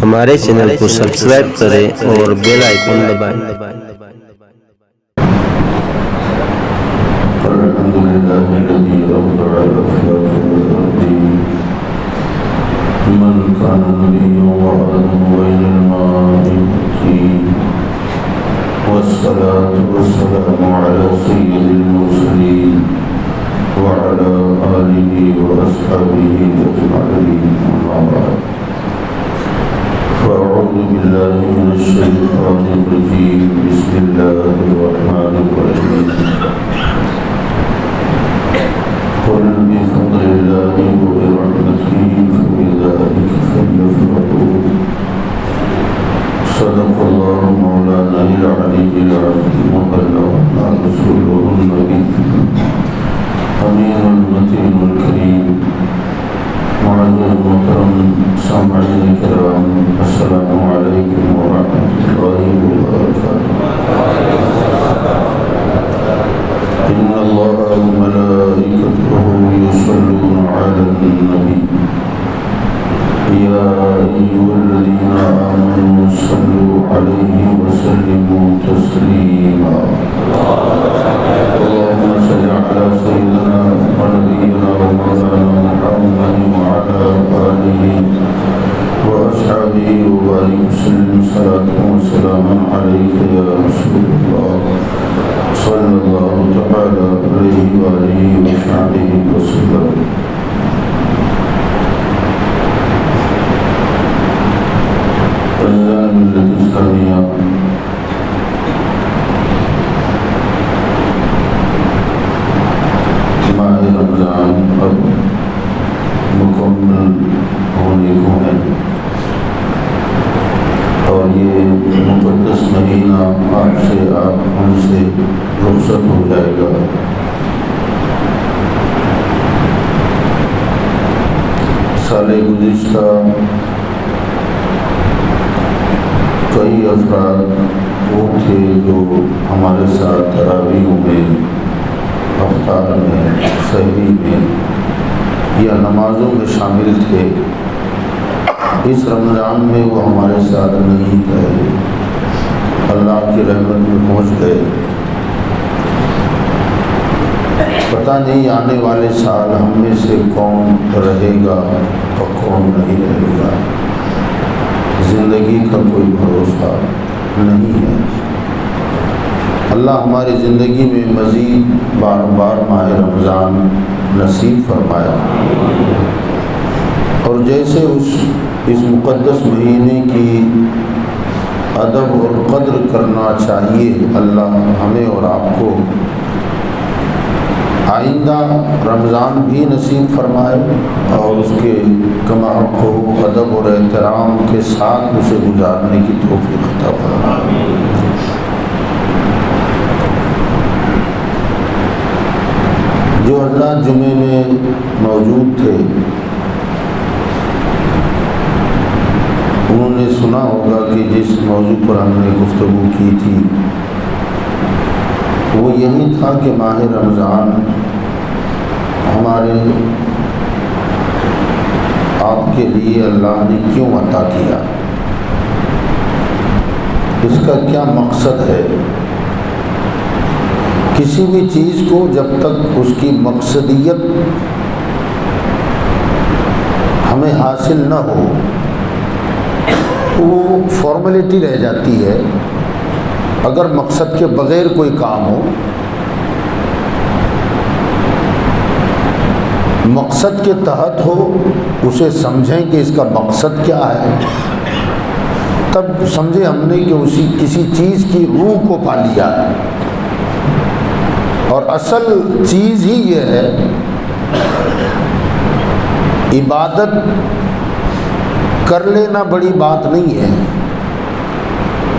ہمارے چینل کو سبسکرائب کریں اور بیل آئیکن دبائیں۔ الحمد لله الذي أبدع الأفلاك والأرض من كان نبيا وآدم بين الماء والطين والصلاة والسلام على سيد المرسلين وعلى آله وأصحابه أجمعين أما بعد فأعوذ بالله من الشيطان الرجيم بسم الله الرحمن الرحيم قل بفضل الله وبرحمته فبذلك فليفرحوا صدق الله مولانا العلي العظيم وبلغنا رسوله النبي أمين المتين الكريم معزز محترم سامعين الكرام السلام عليكم ورحمة الله وبركاته إن الله وملائكته يصلون على النبي يا أيها الذين آمنوا صلوا عليه وسلموا تسليما اللهم صل على سيدنا ونبينا ومولانا محمد وعلى آله وأصحابه وبارك وسلم صلاة وسلاما عليك يا رسول الله صلى الله تعالى عليه وآله وصحبه وسلم أعزائي ملة إسلامية ماہ رمضان اب مکمل ہونے کو ہے اور یہ مقدس مہینہ آپ سے ہم سے رخصت ہو جائے گا۔ سال گزشتہ کئی افراد وہ تھے جو ہمارے ساتھ تراویحوں میں، افطار میں، سحری میں یا نمازوں میں شامل تھے۔ اس رمضان میں وہ ہمارے ساتھ نہیں تھے، اللہ کی رحمت میں پہنچ گئے۔ پتہ نہیں آنے والے سال ہم میں سے کون رہے گا اور کون نہیں رہے گا، زندگی کا کوئی بھروسہ نہیں ہے۔ اللہ ہماری زندگی میں مزید بار بار ماہ رمضان نصیب فرمایا، اور جیسے اس مقدس مہینے کی ادب اور قدر کرنا چاہیے، اللہ ہمیں اور آپ کو آئندہ رمضان بھی نصیب فرمائے اور اس کے کما حق و ادب اور احترام کے ساتھ اسے گزارنے کی توفیق عطا فرمائے۔ جو حضرات جمعے میں موجود تھے انہوں نے سنا ہوگا کہ جس موضوع پر ہم نے گفتگو کی تھی وہ یہی تھا کہ ماہ رمضان ہمارے آپ کے لیے اللہ نے کیوں عطا کیا، اس کا کیا مقصد ہے۔ کسی بھی چیز کو جب تک اس کی مقصدیت ہمیں حاصل نہ ہو تو وہ فارمیلٹی رہ جاتی ہے۔ اگر مقصد کے بغیر کوئی کام ہو، مقصد کے تحت ہو، اسے سمجھیں کہ اس کا مقصد کیا ہے، تب سمجھیں ہم نے کہ کسی چیز کی روح کو پا لیا ہے۔ اور اصل چیز ہی یہ ہے، عبادت کر لینا بڑی بات نہیں ہے،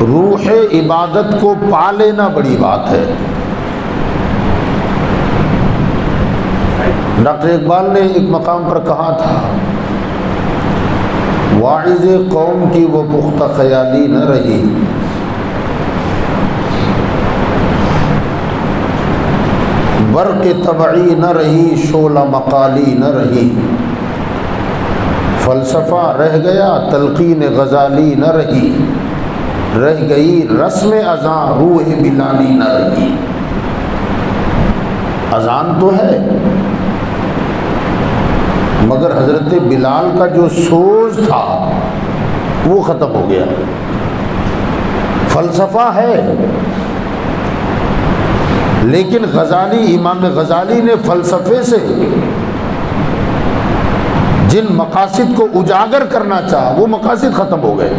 روح عبادت کو پا لینا بڑی بات ہے۔ ڈاکٹر اقبال نے ایک مقام پر کہا تھا، واعظ قوم کی وہ پختہ خیالی نہ رہی، برق طبعی نہ رہی، شعلہ مقالی نہ رہی، فلسفہ رہ گیا، تلقین غزالی نہ رہی، رہ گئی رسم اذاں روح بلالی نہ رہی۔ اذان تو ہے مگر حضرت بلال کا جو سوز تھا وہ ختم ہو گیا۔ فلسفہ ہے لیکن غزالی، امام غزالی نے فلسفے سے جن مقاصد کو اجاگر کرنا چاہا وہ مقاصد ختم ہو گئے۔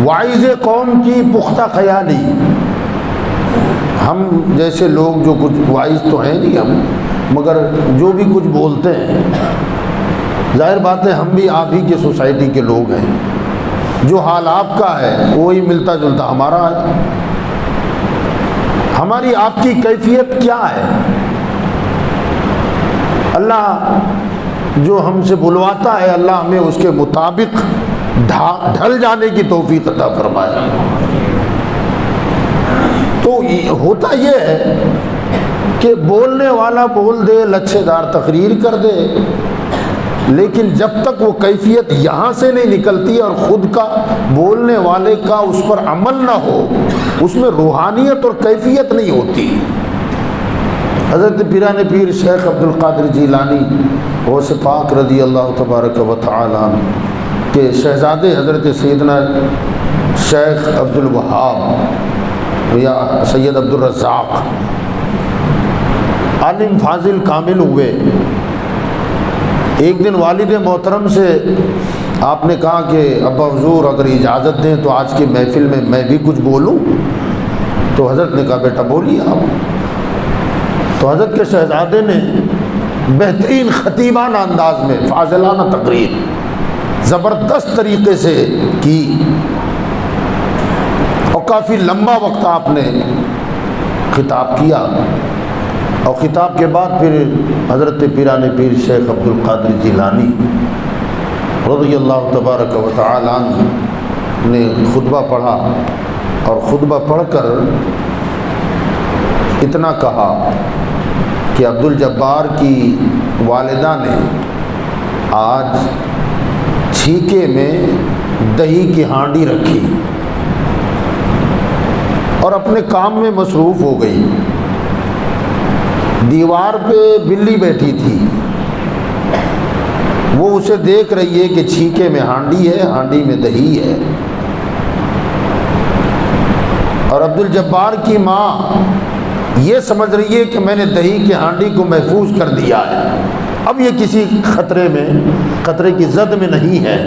واعظ قوم کی پختہ خیالی، ہم جیسے لوگ جو کچھ واعظ تو ہیں نہیں ہم، مگر جو بھی کچھ بولتے ہیں، ظاہر بات ہے ہم بھی آپ ہی کی سوسائٹی کے لوگ ہیں، جو حال آپ کا ہے وہی ملتا جلتا ہمارا ہے۔ ہماری آپ کی کیفیت کیا ہے؟ اللہ جو ہم سے بلواتا ہے اللہ ہمیں اس کے مطابق ڈھل جانے کی توفیق عطا فرمائے۔ تو ہوتا یہ ہے کہ بولنے والا بول دے، لچھے دار تقریر کر دے، لیکن جب تک وہ کیفیت یہاں سے نہیں نکلتی اور خود کا بولنے والے کا اس پر عمل نہ ہو، اس میں روحانیت اور کیفیت نہیں ہوتی۔ حضرت پیران پیر شیخ عبد القادر جیلانی غوث پاک رضی اللہ تبارک و تعالی عنہ کے شہزادے حضرت سیدنا شیخ عبد الوہاب یا سید عبد الرزاق عالم فاضل کامل ہوئے۔ ایک دن والد محترم سے آپ نے کہا کہ ابا حضور اگر اجازت دیں تو آج کی محفل میں بھی کچھ بولوں؟ تو حضرت نے کہا بیٹا بولیے آپ۔ تو حضرت کے شہزادے نے بہترین خطیبانہ انداز میں فاضلانہ تقریر زبردست طریقے سے کی اور کافی لمبا وقت آپ نے خطاب کیا، اور خطاب کے بعد پھر حضرت پیران پیر شیخ عبد القادر جیلانی رضی اللہ تبارک و تعالی عنہ نے خطبہ پڑھا، اور خطبہ پڑھ کر اتنا کہا کہ عبد الجبار کی والدہ نے آج چھیکے میں دہی کی ہانڈی رکھی اور اپنے کام میں مصروف ہو گئی۔ دیوار پہ بلی بیٹھی تھی، وہ اسے دیکھ رہی ہے کہ چھیکے میں ہانڈی ہے، ہانڈی میں دہی ہے، اور عبد الجبار کی ماں یہ سمجھ رہی ہے کہ میں نے دہی کی ہانڈی کو محفوظ کر دیا ہے، اب یہ کسی خطرے کی زد میں نہیں ہے۔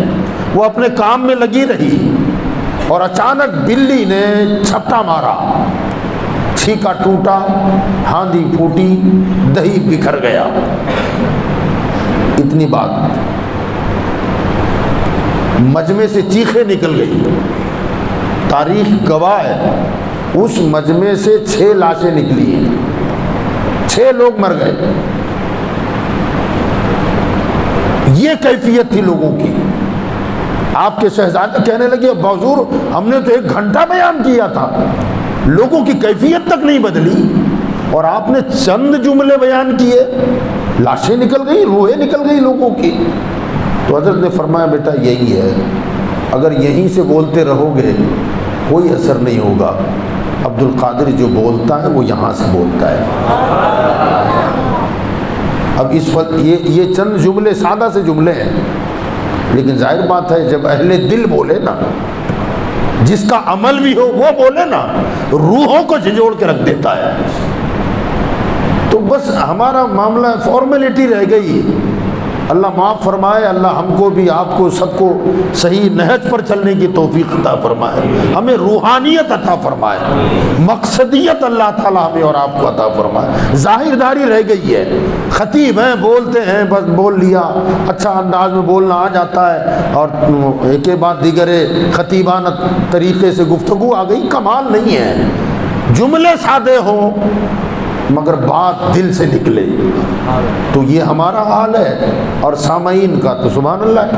وہ اپنے کام میں لگی رہی اور اچانک بلی نے چھپٹا مارا، چھیکا ٹوٹا، ہاندی پھوٹی، دہی بکھر گیا۔ اتنی بات، مجمع سے چیخیں نکل گئی۔ تاریخ گواہ ہے اس مجمع سے 6 لاشیں نکلی ہیں، 6 لوگ مر گئے۔ یہ کیفیت تھی لوگوں کی۔ آپ کے شہزادے کہنے لگے ابا حضور ہم نے تو 1 گھنٹہ بیان کیا تھا، لوگوں کی کیفیت تک نہیں بدلی، اور آپ نے چند جملے بیان کیے، لاشیں نکل گئی، روحیں نکل گئی لوگوں کی۔ تو حضرت نے فرمایا بیٹا یہی ہے، اگر یہیں سے بولتے رہو گے کوئی اثر نہیں ہوگا۔ عبد القادر جو بولتا ہے وہ یہاں سے بولتا ہے۔ اب اس وقت یہ چند جملے سادہ سے جملے ہیں، لیکن ظاہر بات ہے جب اہل دل بولے نا، جس کا عمل بھی ہو وہ بولے نا، روحوں کو جھنجھوڑ کے رکھ دیتا ہے۔ تو بس ہمارا معاملہ فارمیلٹی رہ گئی۔ اللہ معاف فرمائے، اللہ ہم کو بھی آپ کو سب کو صحیح نہج پر چلنے کی توفیق عطا فرمائے، ہمیں روحانیت عطا فرمائے، مقصدیت اللہ تعالیٰ ہمیں اور آپ کو عطا فرمائے۔ ظاہر داری رہ گئی ہے، خطیب ہیں بولتے ہیں بس بول لیا، اچھا انداز میں بولنا آ جاتا ہے، اور ایک بعد دیگر خطیبانہ طریقے سے گفتگو آ گئی، کمال نہیں ہے۔ جملے سادے ہوں مگر بات دل سے نکلے، تو یہ ہمارا حال ہے، اور سامعین کا تو سبحان اللہ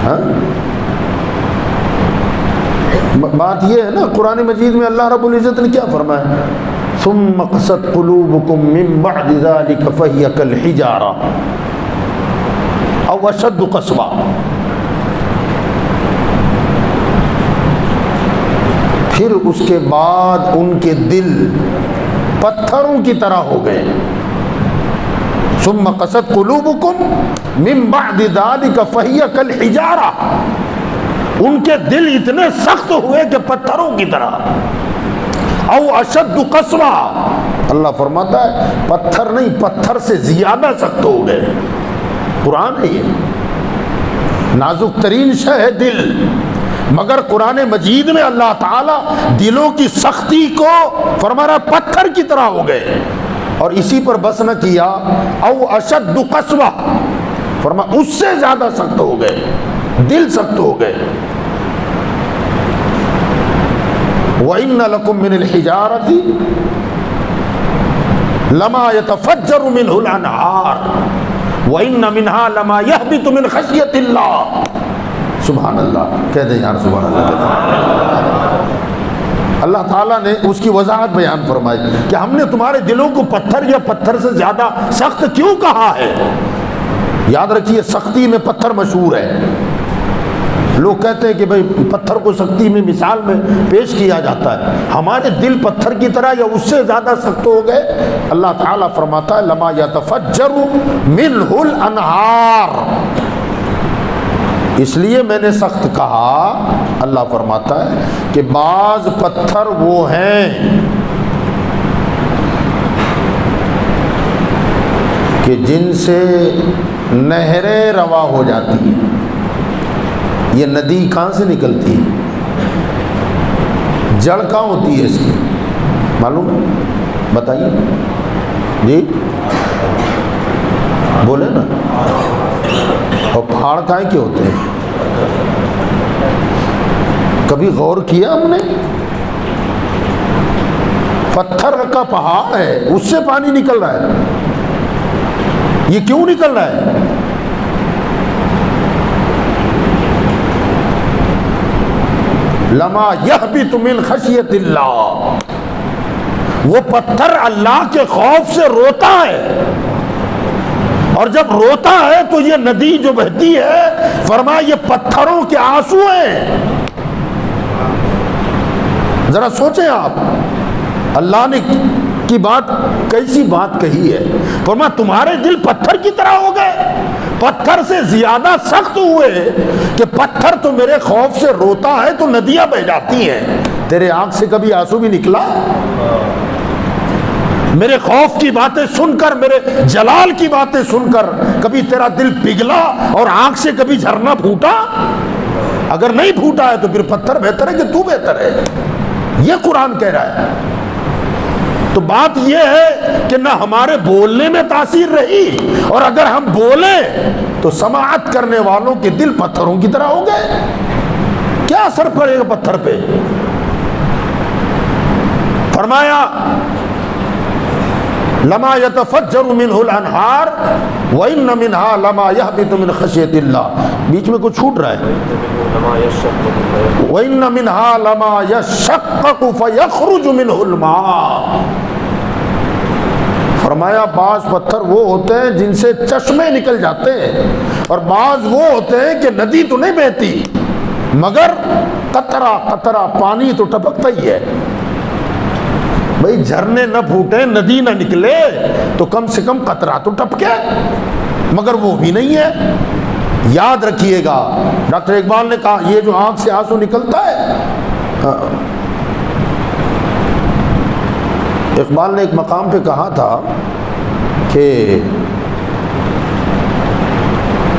ہے۔ بات یہ ہے نا، قرآن مجید میں اللہ رب العزت نے کیا فرمایا؟ ثم قست قلوبکم من بعد ذلک فہی کالحجارہ۔ او اشد قسوہ. پھر اس کے بعد ان کے دل پتھروں کی طرح ہو گئے. ثم قست قلوبکم من بعد ذلک فہی کالحجارہ. ان کے دل اتنے سخت ہوئے کہ پتھروں کی طرح. او اشد قسوہ، اللہ فرماتا ہے پتھر نہیں، پتھر سے زیادہ سخت ہو گئے. قرآن ہے یہ، نازک ترین شے ہے دل، مگر قرآن مجید میں اللہ تعالیٰ دلوں کی سختی کو فرما رہا پتھر کی طرح ہو گئے. اور اسی پر بس نہ کیا، او اشد قسوہ، فرما اس سے زیادہ سخت ہو گئے، دل سخت ہو گئے. وَإِنَّ لَكُم مِّنَ الْحِجَارَةِ لَمَا يَتَفَجَّرُ مِنْهُ الْأَنْهَارُ وَإِنَّ مِنْهَا لَمَا يَهْبِطُ مِنْ خَشْيَةِ اللَّهِ. سبحان اللہ کہہ دیں یار، سبحان اللہ کہہ دیں. اللہ تعالیٰ نے اس کی وضاحت بیان فرمائی کہ ہم نے تمہارے دلوں کو پتھر یا پتھر سے زیادہ سخت کیوں کہا ہے. یاد رکھیے سختی میں پتھر مشہور ہے. لوگ کہتے ہیں کہ بھئی پتھر کو سختی میں مثال میں پیش کیا جاتا ہے. ہمارے دل پتھر کی طرح یا اس سے زیادہ سخت ہو گئے. اللہ تعالیٰ فرماتا ہے لما یتفجر منہ الانہار. اس لیے میں نے سخت کہا، اللہ فرماتا ہے کہ بعض پتھر وہ ہیں کہ جن سے نہریں روا ہو جاتی ہیں. یہ ندی کہاں سے نکلتی ہے؟ جڑ کہاں ہوتی ہے اس کی معلوم ہے؟ بتائیے جی، بولے نا. اور پہاڑ کہاں کے ہوتے ہیں؟ کبھی غور کیا ہم نے؟ پتھر کا پہاڑ ہے، اس سے پانی نکل رہا ہے. یہ کیوں نکل رہا ہے؟ لما یہبط من خشیت اللہ. وہ پتھر اللہ کے خوف سے روتا ہے، اور جب روتا ہے تو یہ ندی جو بہتی ہے فرمایا یہ پتھروں کے آنسو ہیں. ذرا سوچیں آپ، اللہ نے کی بات کیسی بات کہی ہے. فرمایا تمہارے دل پتھر کی طرح ہو گئے، پتھر سے زیادہ سخت ہوئے کہ پتھر تو میرے خوف سے روتا ہے تو ندیاں بہ جاتی ہیں. تیرے آنکھ سے کبھی آنسو بھی نکلا؟ میرے خوف کی باتیں سن کر، میرے جلال کی باتیں سن کر کبھی تیرا دل پگھلا اور آنکھ سے کبھی جھرنا پھوٹا؟ اگر نہیں پھوٹا ہے تو پھر پتھر بہتر ہے کہ تو بہتر ہے. یہ قرآن کہہ رہا ہے. تو بات یہ ہے کہ نہ ہمارے بولنے میں تاثیر رہی، اور اگر ہم بولیں تو سماعت کرنے والوں کے دل پتھروں کی طرح ہو گئے. کیا اثر پڑے گا پتھر پہ؟ فرمایا لما یتفجر منہ الانہار وان منہا لما یہبط من خشیۃ اللہ. بیچ میں کچھ چھوٹ رہا ہے. وان منہا لما یشقق فیخرج منہ الماء. فرمایا بعض پتھر وہ ہوتے ہیں جن سے چشمے نکل جاتے ہیں، اور بعض وہ ہوتے ہیں کہ ندی تو نہیں بہتی مگر قطرہ قطرہ پانی تو ٹپکتا ہی ہے. بھئی جھرنے نہ پھوٹے، ندی نہ نکلے تو کم سے کم قطرہ تو ٹپکے، مگر وہ بھی نہیں ہے. یاد رکھیے گا، ڈاکٹر اقبال نے کہا یہ جو آنکھ سے آنسو نکلتا ہے، اقبال نے ایک مقام پہ کہا تھا کہ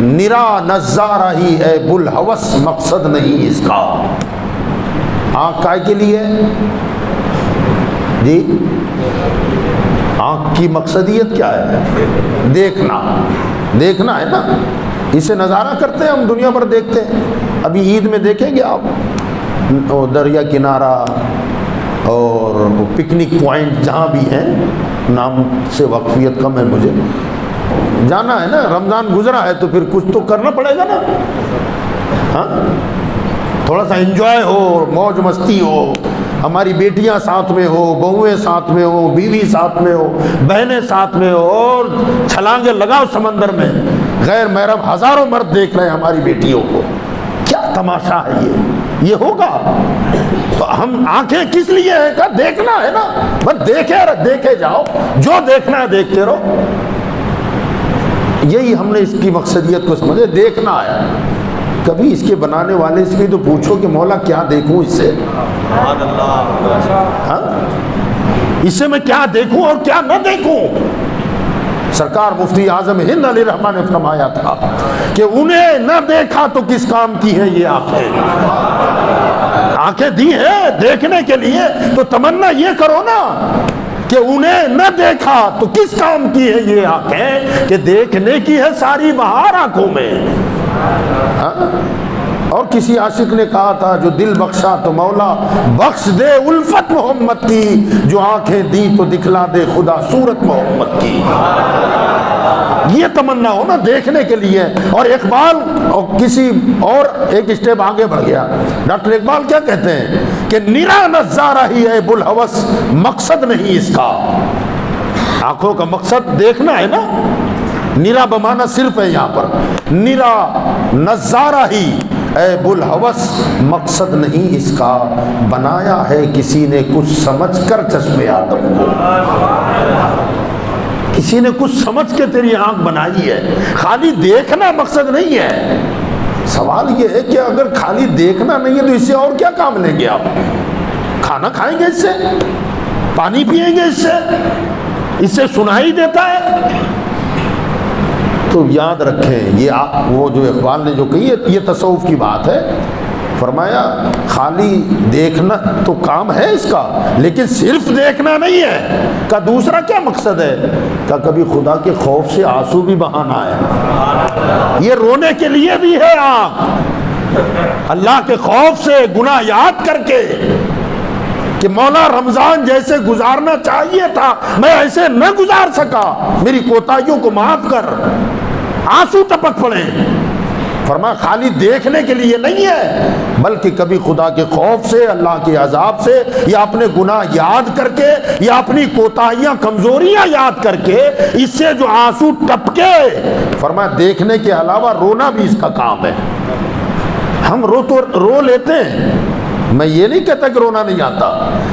نرا نظارہ ہی ہے بلحوث، مقصد نہیں اس کا. آنکھ کائے کے لیے جی؟ آنکھ کی مقصدیت کیا ہے؟ دیکھنا. دیکھنا ہے نا، اسے نظارہ کرتے ہیں ہم، دنیا بھر دیکھتے ہیں. ابھی عید میں دیکھیں گے آپ دریا کنارہ اور پکنک پوائنٹ جہاں بھی ہیں، نام سے واقفیت کم ہے مجھے، جانا ہے نا. رمضان گزرا ہے تو پھر کچھ تو کرنا پڑے گا نا. ہاں، تھوڑا سا انجوائے ہو، موج مستی ہو، ہماری بیٹیاں ساتھ میں ہو، بہویں ساتھ میں ہو، بیوی ساتھ میں ہو، بہنیں ساتھ میں ہو، اور چھلانگے لگاؤ سمندر میں، غیر محرم ہزاروں مرد دیکھ رہے ہیں ہماری بیٹیوں کو، کیا تماشا ہے یہ ہوگا؟ تو ہم آنکھیں کس لیے ہیں؟ کہ دیکھنا ہے نا، بس دیکھے جاؤ، جو دیکھنا ہے دیکھتے رہو۔ یہی ہم نے اس کی مقصدیت کو سمجھے، دیکھنا ہے۔ کبھی اس کے بنانے والے سے بھی تو پوچھو کہ مولا کیا دیکھوں اس سے، ہاں اس سے میں کیا دیکھوں اور کیا نہ دیکھوں؟ سرکار مفتی اعظم ہند علیہ الرحمٰن نے فرمایا تھا کہ انہیں نہ دیکھا تو کس کام کی ہے یہ آنکھیں؟ آنکھیں دی ہیں دیکھنے کے لیے، تو تمنا یہ کرو نا کہ انہیں نہ دیکھا تو کس کام کی ہے یہ آنکھیں، کہ دیکھنے کی ہے ساری بہار آنکھوں میں۔ اور کسی عاشق نے کہا تھا جو دل بخشا تو مولا بخش دے الفت محمد کی، جو آنکھیں دی تو دکھلا دے خدا صورت محمد کی۔ یہ تمنا ہو نا دیکھنے کے لیے۔ اور اقبال اور کسی اور ایک اسٹیپ آگے بڑھ گیا، ڈاکٹر اقبال کیا کہتے ہیں کہ نرا نظارہ ہی ہے بلحوث، مقصد نہیں اس کا۔ آنکھوں کا مقصد دیکھنا ہے نا، نرا بمانا صرف ہے یہاں پر، نرا نظارہ ہی اے بلحوث، مقصد نہیں اس کا، بنایا ہے کسی نے کچھ سمجھ کر چشمے آدم کو۔ کسی نے کچھ سمجھ کے تیری آنکھ بنائی ہے، خالی دیکھنا مقصد نہیں ہے۔ سوال یہ ہے کہ اگر خالی دیکھنا نہیں ہے تو اس سے اور کیا کام لیں گے آپ؟ کھانا کھائیں گے اس سے، پانی پئیں گے اس سے سنائی دیتا ہے؟ تو یاد رکھیں یہ وہ جو اقبال نے جو کہی ہے یہ تصوف کی بات ہے۔ فرمایا خالی دیکھنا تو کام ہے اس کا، لیکن صرف دیکھنا نہیں ہے۔ کا دوسرا کیا مقصد ہے؟ کہ کبھی خدا کے خوف سے آنسو بھی بہانا ہے، یہ رونے کے لیے بھی ہے آنکھ، اللہ کے خوف سے گناہ یاد کر کے کہ مولا رمضان جیسے گزارنا چاہیے تھا میں ایسے نہ گزار سکا، میری کوتاہیوں کو معاف کر، آنسو ٹپک پڑے۔ فرمایا خالی دیکھنے کے لیے نہیں ہے، بلکہ کبھی خدا کے خوف سے، اللہ کے عذاب سے، یا اپنے گناہ یاد کر کے، یا اپنی کوتاہیاں کمزوریاں یاد کر کے اس سے جو آنسو ٹپکے۔ فرمایا دیکھنے کے علاوہ رونا بھی اس کا کام ہے۔ ہم رو لیتے ہیں، میں یہ نہیں کہتا کہ رونا نہیں آتا،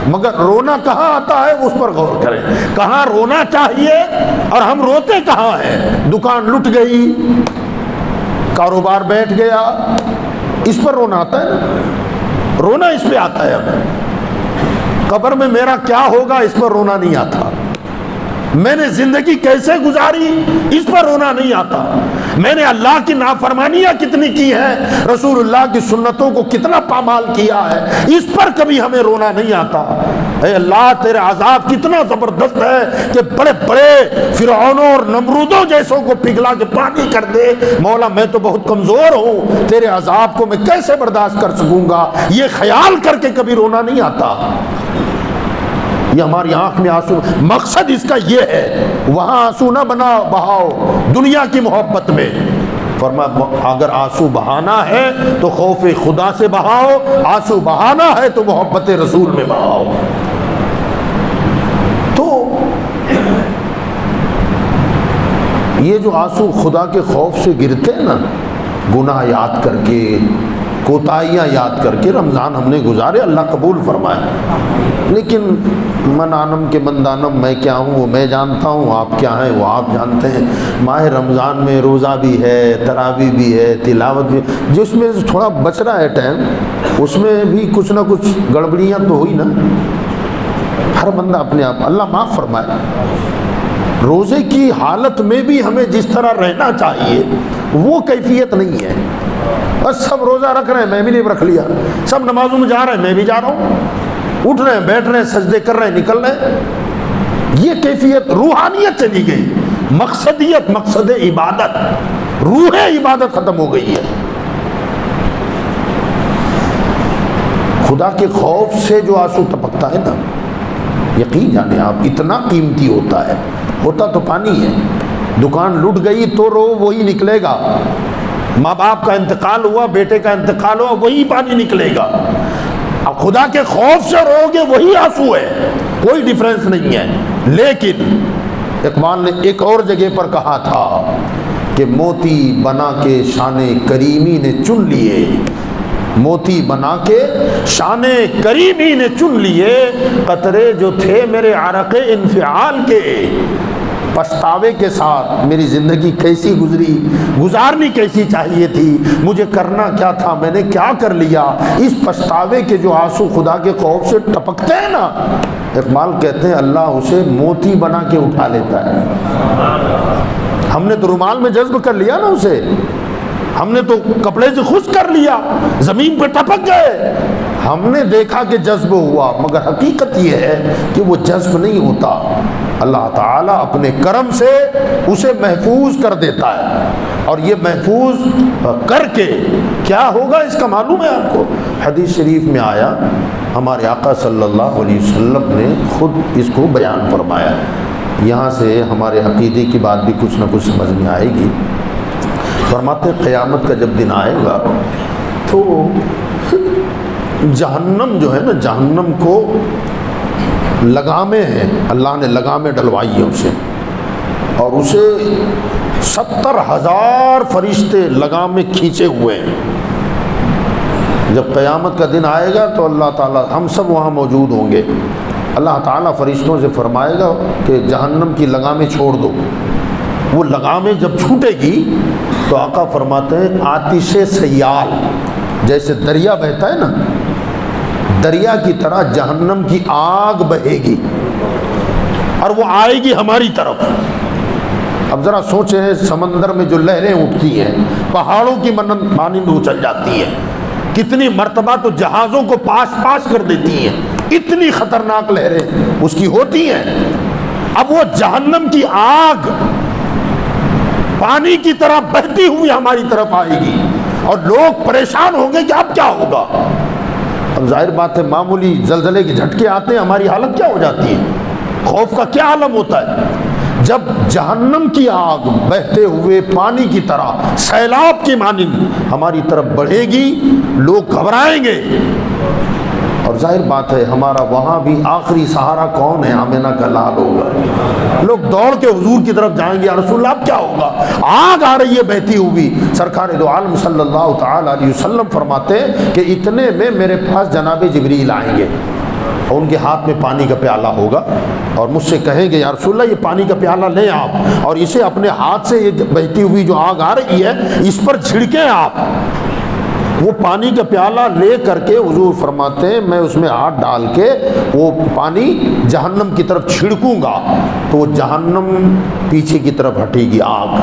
مگر رونا کہاں آتا ہے اس پر غور کریں، کہاں رونا چاہیے اور ہم روتے کہاں ہیں؟ دکان لٹ گئی، کاروبار بیٹھ گیا، اس پر رونا آتا ہے نا، رونا اس پہ آتا ہے ہمیں۔ قبر میں میرا کیا ہوگا اس پر رونا نہیں آتا، میں نے زندگی کیسے گزاری اس پر رونا نہیں آتا، میں نے اللہ کی نافرمانیاں کتنی کی ہیں، رسول اللہ کی سنتوں کو کتنا پامال کیا ہے، اس پر کبھی ہمیں رونا نہیں آتا۔ اے اللہ تیرے عذاب کتنا زبردست ہے کہ بڑے بڑے فرعونوں اور نمرودوں جیسوں کو پگھلا کے پانی کر دے، مولا میں تو بہت کمزور ہوں، تیرے عذاب کو میں کیسے برداشت کر سکوں گا، یہ خیال کر کے کبھی رونا نہیں آتا۔ یہ ہماری آنکھ میں آنسو، مقصد اس کا یہ ہے، وہاں آنسو نہ بہاؤ دنیا کی محبت میں۔ فرمایا اگر آنسو بہانا ہے تو خوف خدا سے بہاؤ، آنسو بہانا ہے تو محبت رسول میں بہاؤ۔ تو یہ جو آنسو خدا کے خوف سے گرتے ہیں نا، گناہ یاد کر کے، کوتاہیاں یاد کر کے رمضان ہم نے گزارے، اللہ قبول فرمائے۔ لیکن من آنم کے مندانم، میں کیا ہوں وہ میں جانتا ہوں، آپ کیا ہیں وہ آپ جانتے ہیں۔ ماہ رمضان میں روزہ بھی ہے، تراویح بھی ہے، تلاوت بھی، جس میں تھوڑا بچ رہا ہے ٹائم، اس میں بھی کچھ نہ کچھ گڑبڑیاں تو ہوئی نا۔ ہر بندہ اپنے آپ، اللہ معاف فرمائے۔ روزے کی حالت میں بھی ہمیں جس طرح رہنا چاہیے وہ کیفیت نہیں ہے۔ بس سب روزہ رکھ رہے ہیں، میں بھی نہیں رکھ لیا، سب نمازوں میں جا رہے ہیں، میں بھی جا رہا ہوں، اٹھ رہے ہیں، بیٹھ رہے ہیں، سجدے کر رہے ہیں، نکل رہے ہیں۔ یہ کیفیت، روحانیت چلی گئی، مقصدیت، مقصد عبادت، روح عبادت ختم ہو گئی ہے۔ خدا کے خوف سے جو آنسو ٹپکتا ہے نا، یقین جانے آپ اتنا قیمتی ہوتا ہے، ہوتا تو پانی ہے۔ دکان لٹ گئی تو رو وہی نکلے گا، ماں باپ کا انتقال ہوا، بیٹے کا انتقال ہوا، وہی پانی نکلے گا۔ خدا کے خوف سے رو گے وہی آنسو ہے، کوئی ڈیفرنس نہیں ہے۔ لیکن اقبال نے ایک اور جگہ پر کہا تھا کہ موتی بنا کے شان کریمی نے چن لیے، موتی بنا کے شان کریمی نے چن لیے، قطرے جو تھے میرے عرق انفعال کے، پچھتاوے کے ساتھ میری زندگی کیسی گزارنی کیسی چاہیے تھی، مجھے کرنا کیا تھا، میں نے کیا کر لیا، اس پچھتاوے کے جو آنسو خدا کے خوف سے ٹپکتے ہیں نا، اقبال کہتے ہیں اللہ اسے موتی بنا کے اٹھا لیتا ہے۔ ہم نے تو رومال میں جذب کر لیا نا اسے، ہم نے تو کپڑے سے خشک کر لیا، زمین پہ ٹپک گئے، ہم نے دیکھا کہ جذب ہوا، مگر حقیقت یہ ہے کہ وہ جذب نہیں ہوتا، اللہ تعالیٰ اپنے کرم سے اسے محفوظ کر دیتا ہے۔ اور یہ محفوظ کر کے کیا ہوگا اس کا معلوم ہے آپ کو، حدیث شریف میں آیا، ہمارے آقا صلی اللہ علیہ وسلم نے خود اس کو بیان فرمایا۔ یہاں سے ہمارے عقیدے کی بات بھی کچھ نہ کچھ سمجھ میں آئے گی۔ فرماتے قیامت کا جب دن آئے گا تو جہنم جو ہے نا، جہنم کو لگامیں ہیں، اللہ نے لگامیں ڈلوائی ہیں اسے، اور اسے 70,000 فرشتے لگامیں کھینچے ہوئے ہیں۔ جب قیامت کا دن آئے گا تو اللہ تعالیٰ، ہم سب وہاں موجود ہوں گے، اللہ تعالیٰ فرشتوں سے فرمائے گا کہ جہنم کی لگامیں چھوڑ دو۔ وہ لگامیں جب چھوٹے گی تو آقا فرماتے ہیں آتش سیال، جیسے دریا بہتا ہے نا، دریا کی طرح جہنم کی آگ بہے گی اور وہ آئے گی ہماری طرف۔ اب ذرا سوچیں، سمندر میں جو لہریں اٹھتی ہیں پہاڑوں کی مانند اچل جاتی ہیں، کتنی مرتبہ تو جہازوں کو پاش کر دیتی ہیں، اتنی خطرناک لہریں اس کی ہوتی ہیں۔ اب وہ جہنم کی آگ پانی کی طرح بہتی ہوئی ہماری طرف آئے گی اور لوگ پریشان ہوں گے کہ اب کیا ہوگا۔ اب ظاہر بات ہے معمولی زلزلے کے جھٹکے آتے ہیں، ہماری حالت کیا ہو جاتی ہے، خوف کا کیا عالم ہوتا ہے۔ جب جہنم کی آگ بہتے ہوئے پانی کی طرح سیلاب کی مانند ہماری طرف بڑھے گی، لوگ گھبرائیں گے، اور ظاہر بات ہے ہمارا وہاں بھی آخری سہارا کون ہے، آمنہ کا لال ہوگا۔ لوگ دوڑ کے حضور کی طرف جائیں گے، یا رسول اللہ اب کیا ہوگا، آگ آ رہی ہے بہتی ہوئی۔ سرکار دو عالم صلی اللہ تعالی علیہ وسلم فرماتے ہیں کہ اتنے میں میرے پاس جناب جبریل آئیں گے، اور ان کے ہاتھ میں پانی کا پیالہ ہوگا، اور مجھ سے کہیں گے یا رسول اللہ یہ پانی کا پیالہ لیں آپ، اور اسے اپنے ہاتھ سے یہ بہتی ہوئی جو آگ آ رہی ہے اس پر چھڑکیں آپ۔ وہ پانی کا پیالہ لے کر کے حضور فرماتے ہیں میں اس میں ہاتھ ڈال کے وہ پانی جہنم کی طرف چھڑکوں گا تو وہ جہنم پیچھے کی طرف ہٹے گی آگ،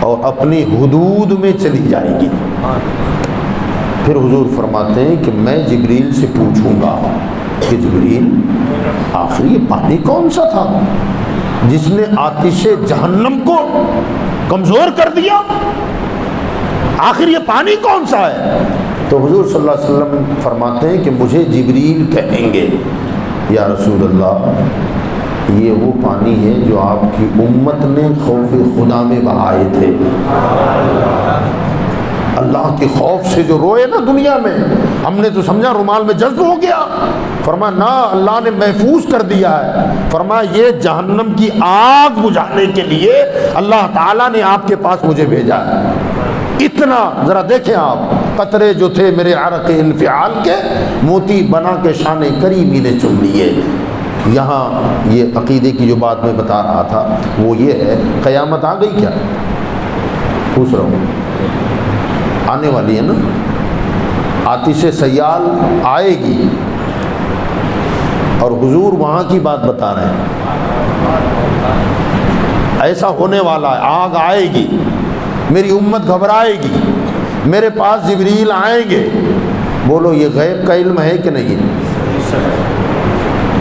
اور اپنی حدود میں چلی جائے گی۔ پھر حضور فرماتے ہیں کہ میں جبریل سے پوچھوں گا کہ جبریل آخر یہ پانی کون سا تھا جس نے آتش جہنم کو کمزور کر دیا، آخر یہ پانی کون سا ہے؟ تو حضور صلی اللہ علیہ وسلم فرماتے ہیں کہ مجھے جبریل کہیں گے یا رسول اللہ یہ وہ پانی ہے جو آپ کی امت نے خوف خدا میں بہائے تھے، اللہ کے خوف سے جو روئے نا دنیا میں، ہم نے تو سمجھا رومال میں جذب ہو گیا، فرمایا نہ، اللہ نے محفوظ کر دیا ہے، فرمایا یہ جہنم کی آگ بجھانے کے لیے اللہ تعالیٰ نے آپ کے پاس مجھے بھیجا ہے۔ اتنا ذرا دیکھیں آپ، قطرے جو تھے میرے عرق انفعال کے، موتی بنا کے شان کریمی نے چن لیے۔ یہاں یہ عقیدے کی جو بات میں بتا رہا تھا وہ یہ ہے، قیامت آ گئی کیا؟ پوچھ رہا ہوں، آنے والی ہے نا، آتش سیال آئے گی، اور حضور وہاں کی بات بتا رہے ہیں، ایسا ہونے والا ہے، آگ آئے گی، میری امت گھبرائے گی، میرے پاس جبریل آئیں گے۔ بولو یہ غیب کا علم ہے کہ نہیں؟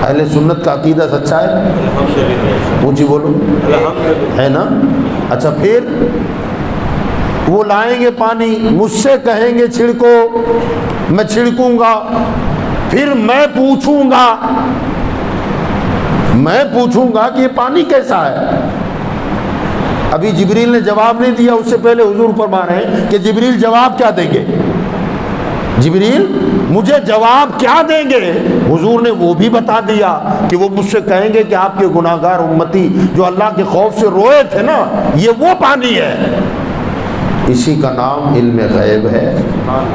اہل سنت کا عقیدہ سچا ہے؟ پوچھی بولو، ہے نا؟ اچھا پھر وہ لائیں گے پانی، مجھ سے کہیں گے چھڑکو، میں چھڑکوں گا، پھر میں پوچھوں گا کہ یہ پانی کیسا ہے۔ ابھی جبریل نے جواب نہیں دیا، اس سے پہلے حضور فرما رہے ہیں کہ جبریل جواب کیا دیں گے؟ جبریل مجھے جواب کیا دیں گے؟ حضور نے وہ بھی بتا دیا کہ وہ مجھ سے کہیں گے کہ آپ کے گناہگار امتی جو اللہ کے خوف سے روئے تھے نا، یہ وہ پانی ہے۔ اسی کا نام علم غیب ہے۔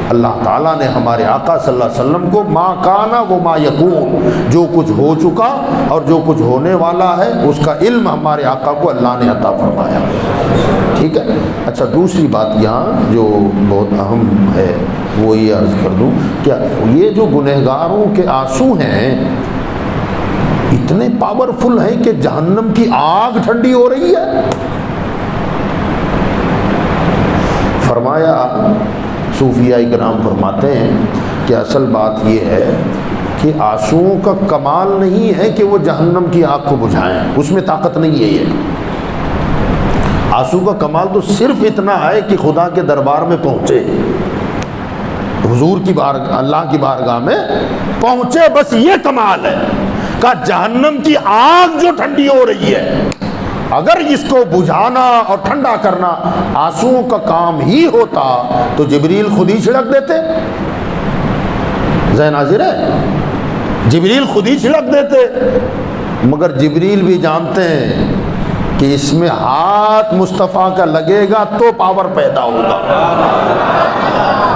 اللہ تعالیٰ نے ہمارے آقا صلی اللہ علیہ وسلم کو ما کانا و ما یکون، جو کچھ ہو چکا اور جو کچھ ہونے والا ہے اس کا علم ہمارے آقا کو اللہ نے عطا فرمایا۔ ٹھیک ہے۔ اچھا، دوسری بات یہاں جو بہت اہم ہے وہ یہ عرض کر دوں، کیا یہ جو گنہگاروں کے آنسو ہیں اتنے پاورفل ہیں کہ جہنم کی آگ ٹھنڈی ہو رہی ہے؟ فرمایا، صوفیاء کرام فرماتے ہیں کہ اصل بات یہ ہے کہ آنسوؤں کا کمال نہیں ہے کہ وہ جہنم کی آگ کو بجھائیں، اس میں طاقت نہیں ہے۔ یہ آنسو کا کمال تو صرف اتنا ہے کہ خدا کے دربار میں پہنچے، حضور کی بارگاہ، اللہ کی بارگاہ میں پہنچے، بس یہ کمال ہے۔ کہ جہنم کی آگ جو ٹھنڈی ہو رہی ہے، اگر اس کو بجھانا اور ٹھنڈا کرنا آنسوؤں کا کام ہی ہوتا تو جبریل خود ہی چھڑک دیتے۔ ذہن حاضر ہے؟ جبریل خود ہی چھڑک دیتے، مگر جبریل بھی جانتے ہیں کہ اس میں ہاتھ مصطفیٰ کا لگے گا تو پاور پیدا ہوگا۔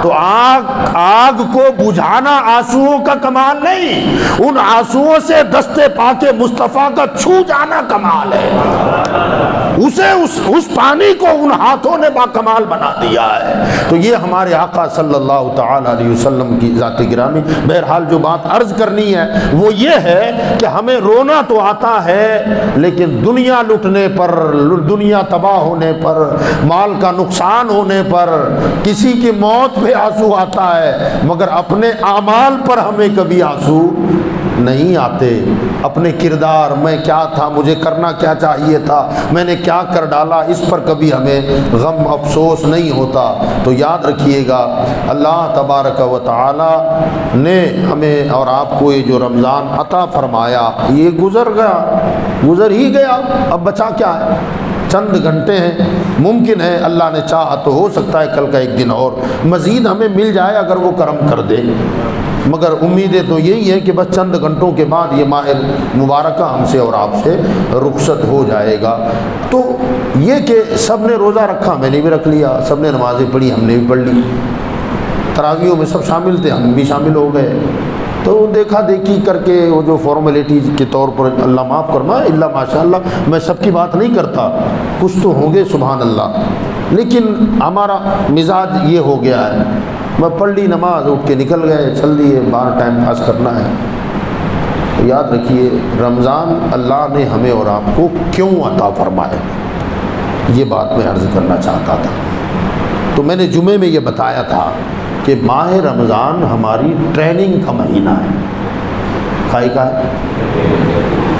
تو آگ کو بجھانا آنسوؤں کا کمال نہیں، ان آنسوؤں سے دستے پاکے مصطفیٰ کا چھو جانا کمال ہے۔ اسے اس پانی کو ان ہاتھوں نے با کمال بنا دیا ہے۔ تو یہ ہمارے آقا صلی اللہ تعالی علیہ وسلم کی ذات گرامی۔ بہرحال جو بات عرض کرنی ہے وہ یہ ہے کہ ہمیں رونا تو آتا ہے، لیکن دنیا لٹنے پر، دنیا تباہ ہونے پر، مال کا نقصان ہونے پر، کسی کی موت پہ آنسو آتا ہے، مگر اپنے اعمال پر ہمیں کبھی آنسو نہیں آتے۔ اپنے کردار، میں کیا تھا، مجھے کرنا کیا چاہیے تھا، میں نے کیا کر ڈالا، اس پر کبھی ہمیں غم افسوس نہیں ہوتا۔ تو یاد رکھیے گا، اللہ تبارک و تعالی نے ہمیں اور آپ کو یہ جو رمضان عطا فرمایا یہ گزر گیا، گزر ہی گیا، اب بچا کیا ہے؟ چند گھنٹے ہیں، ممکن ہے اللہ نے چاہا تو ہو سکتا ہے کل کا ایک دن اور مزید ہمیں مل جائے اگر وہ کرم کر دے، مگر امیدیں تو یہی ہے کہ بس چند گھنٹوں کے بعد یہ ماہ مبارکہ ہم سے اور آپ سے رخصت ہو جائے گا۔ تو یہ کہ سب نے روزہ رکھا، میں نے بھی رکھ لیا، سب نے نمازیں پڑھی، ہم نے بھی پڑھ لی، تراویحوں میں سب شامل تھے، ہم بھی شامل ہو گئے، تو دیکھا دیکھی کر کے وہ جو فارمیلٹیز کے طور پر، اللہ معاف فرمائے، اللہ ماشاء اللہ، میں سب کی بات نہیں کرتا، کچھ تو ہوں گے سبحان اللہ، لیکن ہمارا مزاج یہ ہو گیا ہے، میں پڑھ لی نماز، اٹھ کے نکل گئے، چل دیے، باہر ٹائم پاس کرنا ہے۔ یاد رکھیے، رمضان اللہ نے ہمیں اور آپ کو کیوں عطا فرمایا، یہ بات میں عرض کرنا چاہتا تھا۔ تو میں نے جمعے میں یہ بتایا تھا کہ ماہ رمضان ہماری ٹریننگ کا مہینہ ہے۔ کھائی کا ہے؟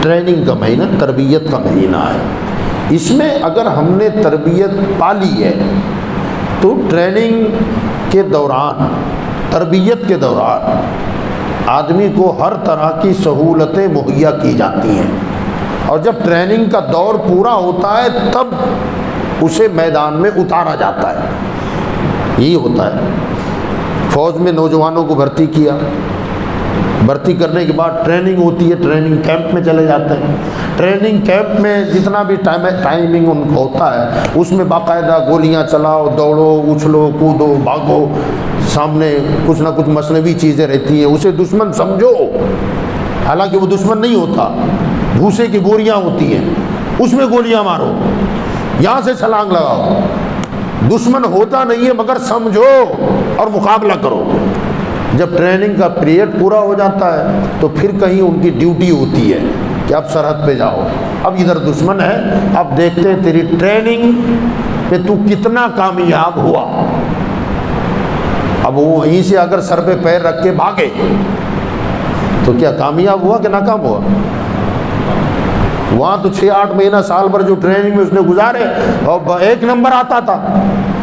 ٹریننگ کا مہینہ، تربیت کا مہینہ ہے۔ اس میں اگر ہم نے تربیت پالی ہے تو ٹریننگ کے دوران، تربیت کے دوران آدمی کو ہر طرح کی سہولتیں مہیا کی جاتی ہیں، اور جب ٹریننگ کا دور پورا ہوتا ہے تب اسے میدان میں اتارا جاتا ہے۔ یہی ہوتا ہے۔ فوج میں نوجوانوں کو بھرتی کیا، بھرتی کرنے کے بعد ٹریننگ ہوتی ہے، ٹریننگ کیمپ میں چلے جاتے ہیں۔ ٹریننگ کیمپ میں جتنا بھی ٹائمنگ ان کو ہوتا ہے اس میں باقاعدہ گولیاں چلاؤ، دوڑو، اچھلو، کودو، بھاگو، سامنے کچھ نہ کچھ مصنوعی چیزیں رہتی ہیں، اسے دشمن سمجھو، حالانکہ وہ دشمن نہیں ہوتا، بھوسے کی بوریاں ہوتی ہیں، اس میں گولیاں مارو، یہاں سے چھلانگ لگاؤ، دشمن ہوتا نہیں ہے مگر سمجھو اور مقابلہ کرو۔ جب ٹریننگ کا پیریڈ پورا ہو جاتا ہے تو پھر کہیں ان کی ڈیوٹی ہوتی ہے کہ اب سرحد پہ جاؤ، اب ادھر دشمن ہے، اب دیکھتے ہیں تیری ٹریننگ پہ تو کتنا کامیاب ہوا۔ اب وہ وہیں سے اگر سر پہ پیر رکھ کے بھاگے تو کیا کامیاب ہوا کہ ناکام ہوا؟ وہاں تو 6-8 مہینہ سال بھر جو ٹریننگ میں اس نے گزارے اور 1 نمبر آتا تھا،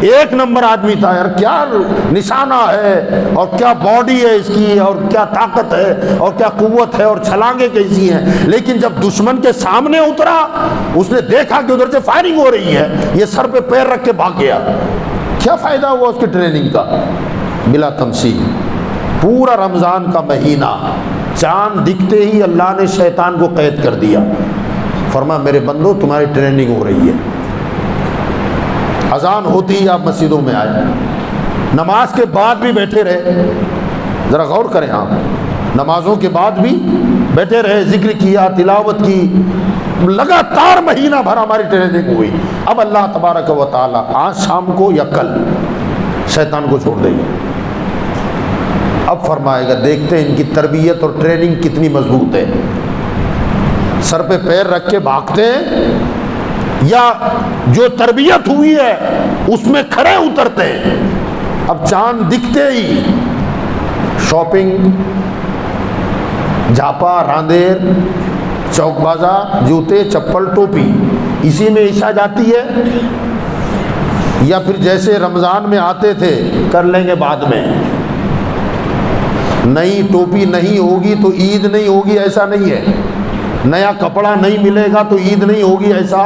1 نمبر آدمی تھا، یار کیا نشانہ ہے اور کیا باڈی ہے اس کی اور کیا طاقت ہے اور کیا قوت ہے اور چھلانگیں کیسی ہیں۔ لیکن جب دشمن کے سامنے اترا، اس نے دیکھا کہ ادھر سے فائرنگ ہو رہی ہے، یہ سر پہ پیر رکھ کے بھاگ گیا، کیا فائدہ ہوا اس کی ٹریننگ کا؟ بلا تمثیل پورا رمضان کا مہینہ چاند دکھتے ہی اللہ نے شیطان کو قید کر دیا. فرمایا میرے بندو تمہاری ٹریننگ ہو رہی ہے. اذان ہوتی ہی آپ مسجدوں میں آئے, نماز کے بعد بھی بیٹھے رہے. ذرا غور کریں آپ, نمازوں کے بعد بھی بیٹھے رہے, ذکر کیا, تلاوت کی, لگاتار مہینہ بھر ہماری ٹریننگ ہوئی. اب اللہ تبارک و تعالی آج شام کو یا کل شیطان کو چھوڑ دیں گے. اب فرمائے گا دیکھتے ہیں ان کی تربیت اور ٹریننگ کتنی مضبوط ہے. سر پہ پیر رکھ کے بھاگتے ہیں یا جو تربیت ہوئی ہے اس میں کھڑے اترتے ہیں. اب چاند دکھتے ہی شاپنگ, جھاپا, راندیر, چوک بازار, جوتے, چپل, ٹوپی, اسی میں عشاء جاتی ہے. یا پھر جیسے رمضان میں آتے تھے کر لیں گے بعد میں, نئی ٹوپی نہیں ہوگی تو عید نہیں ہوگی ایسا نہیں ہے, نیا کپڑا نہیں ملے گا تو عید نہیں ہوگی ایسا.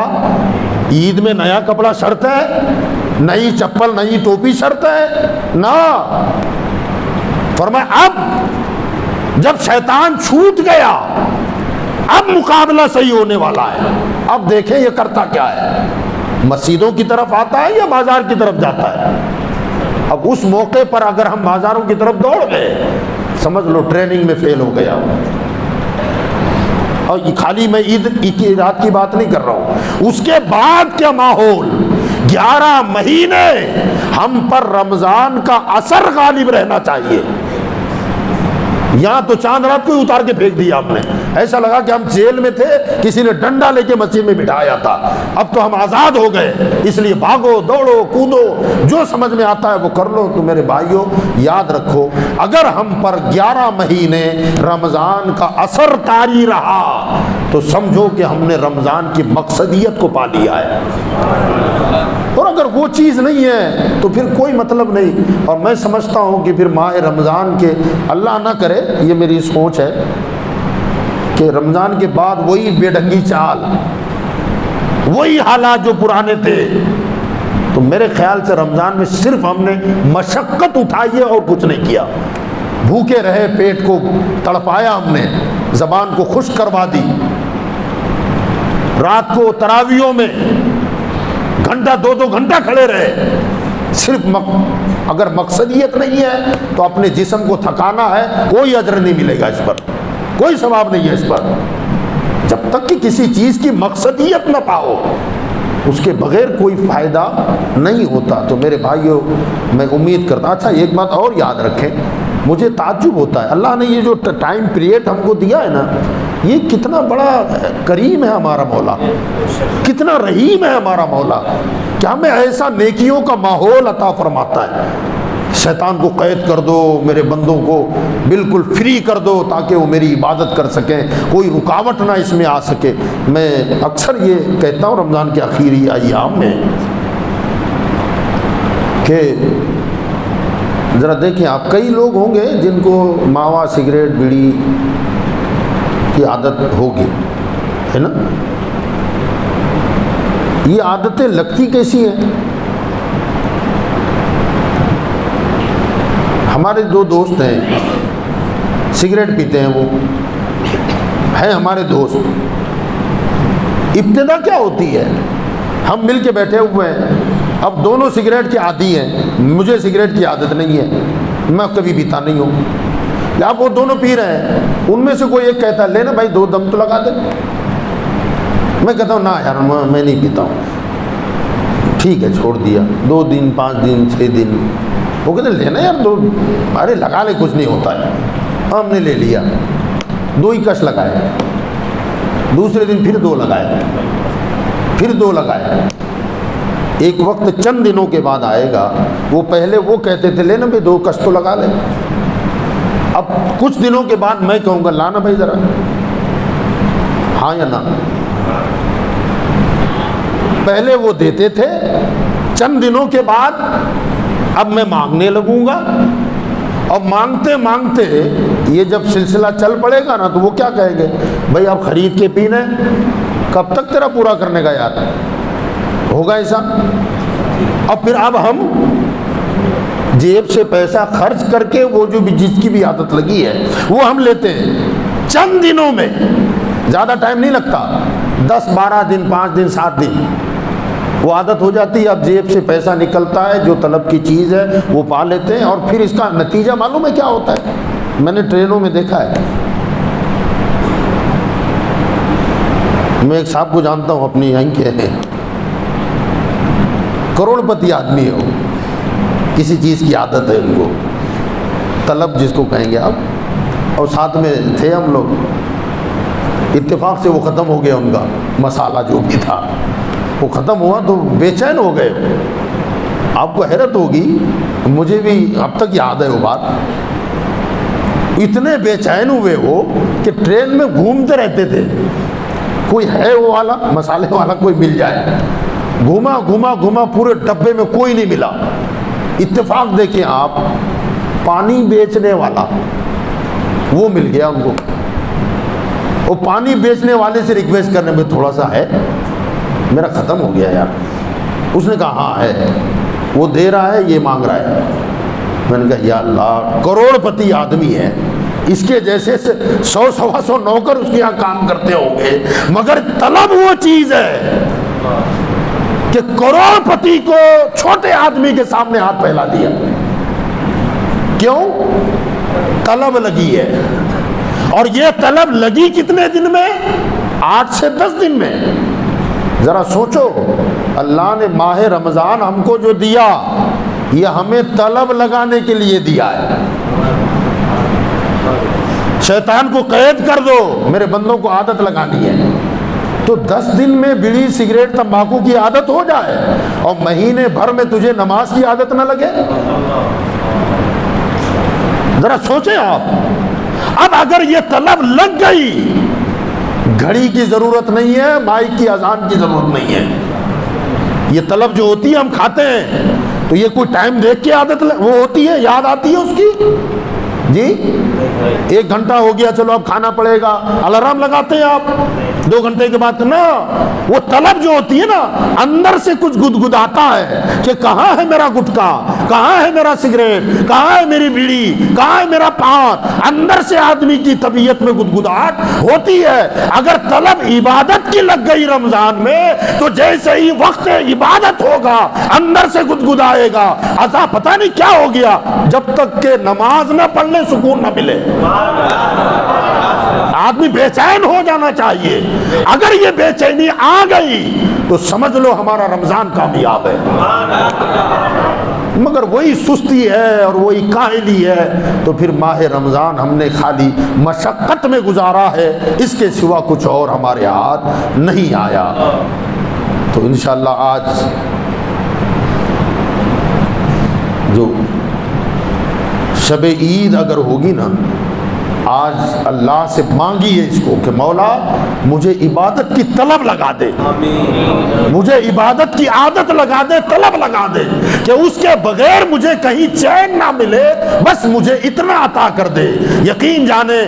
عید میں نیا کپڑا شرط ہے, نئی چپل نئی ٹوپی شرط ہے نا. فرمایا اب جب شیطان چھوٹ گیا اب مقابلہ صحیح ہونے والا ہے. اب دیکھیں یہ کرتا کیا ہے, مسجدوں کی طرف آتا ہے یا بازار کی طرف جاتا ہے. اب اس موقع پر اگر ہم بازاروں کی طرف دوڑ گئے سمجھ لو ٹریننگ میں فیل ہو گیا. اور خالی میں عید کی رات کی بات نہیں کر رہا ہوں, اس کے بعد کیا ماحول, 11 مہینے ہم پر رمضان کا اثر غالب رہنا چاہیے. یہاں تو چاند رات کو اتار کے پھینک دیا آپ نے, ایسا لگا کہ ہم جیل میں تھے, کسی نے ڈنڈا لے کے مسجد میں بٹھایا تھا. اب تو ہم آزاد ہو گئے, اس لیے بھاگو دوڑو کودو جو سمجھ میں آتا ہے وہ کر لو. تو میرے بھائیوں یاد رکھو, اگر ہم پر 11 مہینے رمضان کا اثر طاری رہا تو سمجھو کہ ہم نے رمضان کی مقصدیت کو پا لیا ہے. اور اگر وہ چیز نہیں ہے تو پھر کوئی مطلب نہیں. اور میں سمجھتا ہوں کہ پھر ماہ رمضان کے, اللہ نہ کرے یہ میری سوچ ہے, کہ رمضان کے بعد وہی بے ڈھنگی چال, وہی حالات جو پرانے تھے. تو میرے خیال سے رمضان میں صرف ہم نے مشقت اٹھائی ہے اور کچھ نہیں کیا. بھوکے رہے, پیٹ کو تڑپایا ہم نے, زبان کو خشک کروا دی. رات کو تراویحوں میں گھنٹہ 2 گھنٹہ کھڑے رہے. صرف اگر مقصدیت نہیں ہے تو اپنے جسم کو تھکانا ہے, کوئی اجر نہیں ملے گا اس پر, کوئی ثواب نہیں ہے اس پر. جب تک کہ کسی چیز کی مقصدیت نہ پاؤ اس کے بغیر کوئی فائدہ نہیں ہوتا. تو میرے بھائیوں میں امید کرتا, اچھا ایک بات اور یاد رکھیں, مجھے تعجب ہوتا ہے, اللہ نے یہ جو ٹائم پیریڈ ہم کو دیا ہے نا, یہ کتنا بڑا کریم ہے ہمارا مولا, کتنا رحیم ہے ہمارا مولا, کہ ہمیں ایسا نیکیوں کا ماحول عطا فرماتا ہے. شیطان کو قید کر دو, میرے بندوں کو بالکل فری کر دو تاکہ وہ میری عبادت کر سکیں, کوئی رکاوٹ نہ اس میں آ سکے. میں اکثر یہ کہتا ہوں رمضان کے آخری ایام میں کہ ذرا دیکھیں آپ, کئی لوگ ہوں گے جن کو ماوا, سگریٹ, بیڑی کی عادت ہوگی, ہے نا. یہ عادتیں لگتی کیسی ہیں؟ ہمارے 2 دوست ہیں, سگریٹ پیتے ہیں, وہ ہیں ہمارے دوست. ابتدا کیا ہوتی ہے, ہم مل کے بیٹھے ہوئے ہیں, اب دونوں سگریٹ کے عادی ہیں, مجھے سگریٹ کی عادت نہیں ہے, میں کبھی پیتا نہیں ہوں. اب وہ دونوں پی رہے ہیں, ان میں سے کوئی ایک کہتا ہے لینا بھائی 2 دم تو لگا دے. میں کہتا ہوں نہ یار میں نہیں پیتا ہوں. ٹھیک ہے چھوڑ دیا, 2 دن 5 دن 6 دن, وہ کہتے ہیں لینا یار 2, ارے لگا لے کچھ نہیں ہوتا ہے. ہم نے لے لیا, 2 ہی کش لگائے, دوسرے دن پھر 2 لگائے, پھر 2 لگائے. ایک وقت چند دنوں کے بعد آئے گا, وہ پہلے وہ کہتے تھے لینا بھائی 2 کش تو لگا لے. اب کچھ دنوں کے بعد میں کہوں گا لانا بھائی ذرا, ہاں یا نہ. پہلے وہ دیتے تھے, چند دنوں کے بعد اب میں مانگنے لگوں گا, اور مانگتے مانگتے یہ جب سلسلہ چل پڑے گا نا تو وہ کیا کہیں گے, بھائی اب خرید کے پینا ہے, کب تک تیرا پورا کرنے کا یاد ہوگا ایسا. اور پھر اب ہم جیب سے پیسہ خرچ کر کے وہ جو بھی جس کی بھی عادت لگی ہے وہ ہم لیتے ہیں چند دنوں میں، زیادہ ٹائم نہیں لگتا، 10 12 دن 5 دن 7 دن وہ عادت ہو جاتی ہے. اب جیب سے پیسہ نکلتا ہے، جو طلب کی چیز ہے وہ پا لیتے ہیں، اور پھر اس کا نتیجہ معلوم ہے کیا ہوتا ہے؟ میں نے ٹرینوں میں دیکھا ہے. میں ایک صاحب کو جانتا ہوں، اپنی یہیں کے ہیں، کروڑ پتی آدمی ہے، وہ کسی چیز کی عادت ہے ان کو، طلب جس کو کہیں گے آپ، اور ساتھ میں تھے ہم لوگ، اتفاق سے وہ ختم ہو گیا ان کا مسالہ جو بھی تھا، وہ ختم ہوا تو بے چین ہو گئے. آپ کو حیرت ہوگی، مجھے بھی اب تک یاد ہے وہ بات، اتنے بے چین ہوئے وہ کہ ٹرین میں گھومتے رہتے تھے، کوئی ہے وہ والا مسالے والا کوئی مل جائے، گھوما گھوما گھوما پورے ڈبے میں کوئی نہیں ملا. اتفاق دیکھیں آپ، پانی بیچنے والا وہ مل گیا ان کو. وہ پانی بیچنے والے سے ریکویسٹ کرنے میں تھوڑا سا ہے، میرا ختم ہو گیا یار. اس نے کہا ہاں ہے، وہ دے رہا ہے، یہ مانگ رہا ہے. میں نے کہا یا اللہ، کروڑ پتی آدمی ہے، اس کے جیسے 100 125 نوکر اس کے یہاں کام کرتے ہوں گے، مگر طلب وہ چیز ہے کہ کروڑ پتی کو چھوٹے آدمی کے سامنے ہاتھ پھیلا دیا. کیوں؟ طلب لگی ہے. اور یہ طلب لگی کتنے دن میں؟ 8 سے 10 دن میں. ذرا سوچو، اللہ نے ماہ رمضان ہم کو جو دیا، یہ ہمیں طلب لگانے کے لیے دیا ہے. شیطان کو قید کر دو، میرے بندوں کو عادت لگانی ہے، تو 10 دن میں بیڑی سگریٹ تمباکو کی عادت ہو جائے، اور مہینے بھر میں تجھے نماز کی عادت نہ لگے. ذرا سوچیں آپ. اب اگر یہ طلب لگ گئی، گھڑی کی ضرورت نہیں ہے، مائک کی اذان کی ضرورت نہیں ہے. یہ طلب جو ہوتی ہے ہم کھاتے ہیں تو یہ کوئی ٹائم دیکھ کے عادت وہ ہوتی ہے، یاد آتی ہے اس کی، جی 1 گھنٹہ ہو گیا چلو اب کھانا پڑے گا، الارم لگاتے ہیں آپ 2 گھنٹے کے بعد. نا وہ طلب جو ہوتی ہے نا، اندر سے کچھ گدگداتا ہے کہ کہاں ہے میرا گٹکا، کہاں ہے میرا سگریٹ، کہاں ہے میری بیڑی، کہاں ہے میرا پان. اندر سے آدمی کی طبیعت میں گدگداہٹ ہوتی ہے. اگر طلب عبادت کی لگ گئی رمضان میں، تو جیسے ہی وقت عبادت ہوگا اندر سے گدگدائے گا. ایسا پتہ نہیں کیا ہو گیا، جب تک کہ نماز نہ پڑھنے سکون نہ ملے. آدمی بے چین ہو جانا چاہیے. اگر یہ بے چینی آ گئی تو سمجھ لو ہمارا رمضان کامیاب ہے. مگر وہی سستی ہے اور وہی کاہلی ہے، تو پھر ماہ رمضان ہم نے خالی مشقت میں گزارا ہے، اس کے سوا کچھ اور ہمارے ہاتھ نہیں آیا. تو انشاءاللہ آج جو شب عید اگر ہوگی نا، آج اللہ سے مانگیے اس کو کہ مولا مجھے عبادت کی طلب لگا دے، مجھے عبادت کی عادت لگا دے، طلب لگا دے کہ اس کے بغیر مجھے کہیں چین نہ ملے، بس مجھے اتنا عطا کر دے. یقین جانے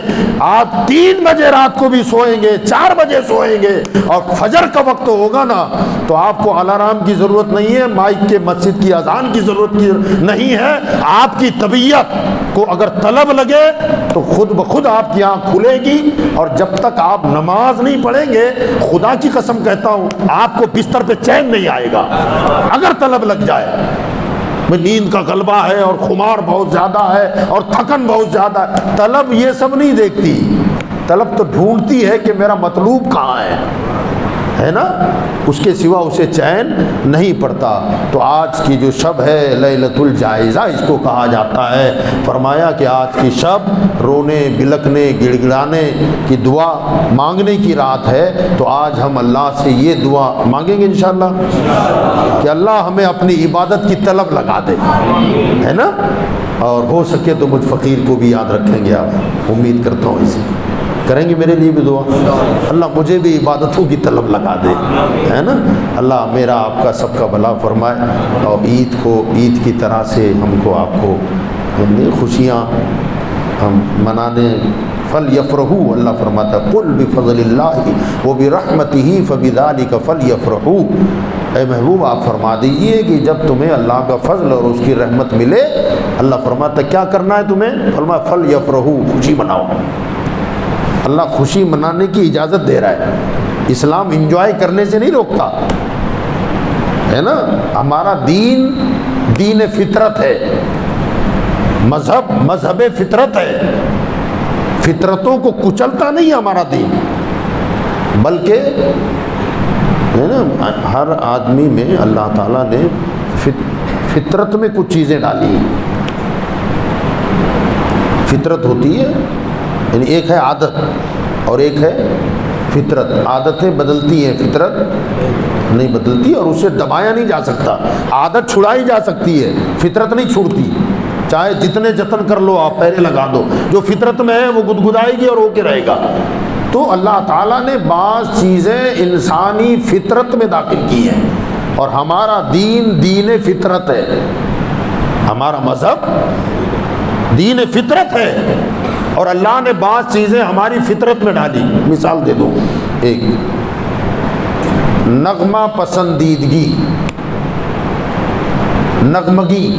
آپ 3 بجے رات کو بھی سوئیں گے، 4 بجے سوئیں گے، اور فجر کا وقت ہوگا نا تو آپ کو الارم کی ضرورت نہیں ہے، مائک کے مسجد کی اذان کی ضرورت نہیں ہے. آپ کی طبیعت کو اگر طلب لگے تو خود بخود آپ کی آنکھ کھلے گی. اور جب تک آپ نماز نہیں پڑھیں گے، خدا کی قسم کہتا ہوں آپ کو بستر پہ چین نہیں آئے گا. اگر طلب لگ جائے، نیند کا غلبہ ہے اور خمار بہت زیادہ ہے اور تھکن بہت زیادہ ہے، طلب یہ سب نہیں دیکھتی. طلب تو ڈھونڈتی ہے کہ میرا مطلوب کہاں ہے نا، اس کے سوا اسے چین نہیں پڑتا. تو آج کی جو شب ہے لیلۃ الجائزہ اس کو کہا جاتا ہے. فرمایا کہ آج کی شب رونے بلکنے گڑ گڑانے کی دعا مانگنے کی رات ہے. تو آج ہم اللہ سے یہ دعا مانگیں گے انشاءاللہ کہ اللہ ہمیں اپنی عبادت کی طلب لگا دے، ہے نا. اور ہو سکے تو مجھ فقیر کو بھی یاد رکھیں گے آپ، امید کرتا ہوں اسے کریں گے میرے لیے بھی دعا. اللہ مجھے بھی عبادتوں کی طلب لگا دے، ہے نا. اللہ میرا آپ کا سب کا بھلا فرمائے، اور عید کو عید کی طرح سے ہم کو آپ کو خوشیاں ہم منانے. فَلْيَفْرَحُوا، اللہ فرماتا قُلْ بِفَضْلِ اللَّهِ وَبِرَحْمَتِهِ فَبِذَلِكَ فَلْيَفْرَحُوا. اے محبوب آپ فرما دیجئے کہ جب تمہیں اللہ کا فضل اور اس کی رحمت ملے، اللہ فرماتا کیا کرنا ہے تمہیں؟ فرمایا فل یفرحوا، خوشی مناؤ۔ اللہ خوشی منانے کی اجازت دے رہا ہے۔ اسلام انجوائے کرنے سے نہیں روکتا ہے نا۔ ہمارا دین دین فطرت ہے، مذہب فطرت ہے، فطرتوں کو کچلتا نہیں ہمارا دین، بلکہ ہے نا ہر آدمی میں اللہ تعالیٰ نے فطرت میں کچھ چیزیں ڈالی ہیں۔ فطرت ہوتی ہے یعنی ایک ہے عادت اور ایک ہے فطرت۔ عادتیں بدلتی ہیں، فطرت نہیں بدلتی، اور اسے دبایا نہیں جا سکتا۔ عادت چھڑائی جا سکتی ہے، فطرت نہیں چھوڑتی، چاہے جتنے جتن کر لو آپ، پہرے لگا دو، جو فطرت میں ہے وہ گدگدائے گی اور ہو کے رہے گا۔ تو اللہ تعالیٰ نے بعض چیزیں انسانی فطرت میں داخل کی ہیں، اور ہمارا دین دین فطرت ہے، ہمارا مذہب دین فطرت ہے، اور اللہ نے بعض چیزیں ہماری فطرت میں ڈالی۔ مثال دے دو، ایک نغمہ پسندیدگی، نغمگی،